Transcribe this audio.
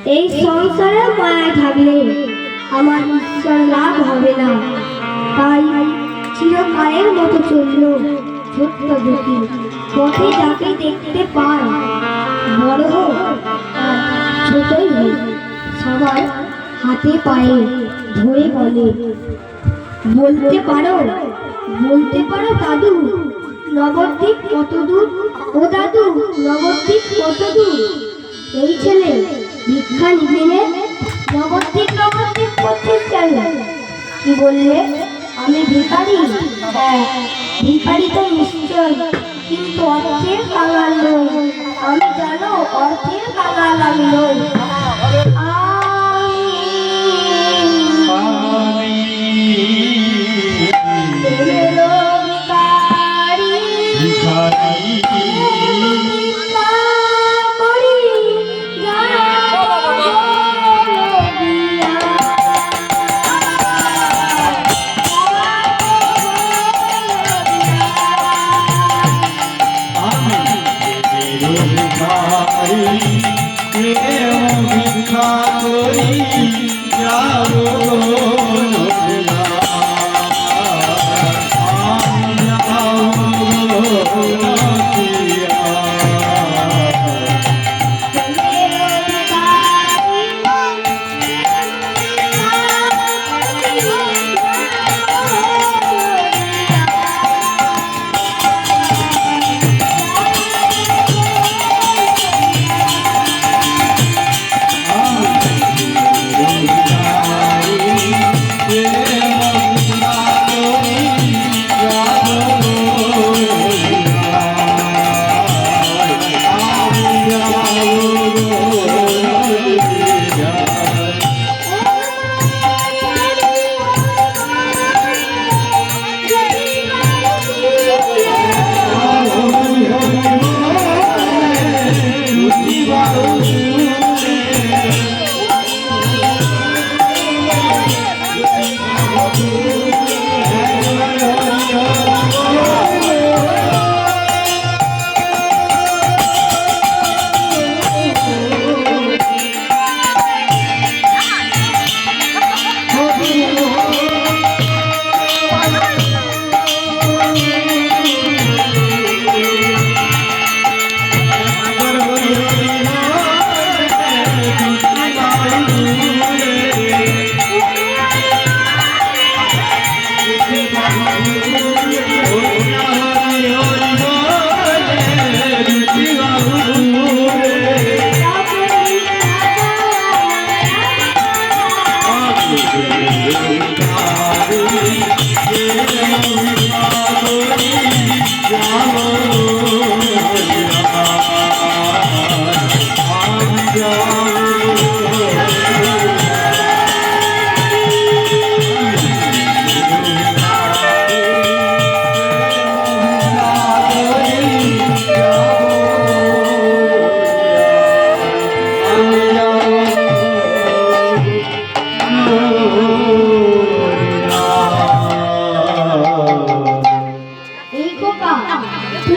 এই সংসারে মায়া থাকলে আমার ঈশ্বর লাভ হবে না। তাই চিরকালের মতো চলল ছোট্ট দুটি পথে যাকে দেখতে পায়, বড় হোক আর ছোটই হোক, সবার হাতে পায়ে ধরে বলে, বলতে পারো দাদু নবদ্বীপ কত দূর? ও দাদু নবদ্বীপ কত দূর? এই ছেলে ভিক্ষা নিদিনে নবদ্বীপ করছিস কেন? কি বললে? আমি ভিখারি? হ্যাঁ, ভিখারি তো নিশ্চয়, কিন্তু অর্থের কাঙাল নই। আমি জানো, অর্থের কাঙাল আমি নই। ভিখারি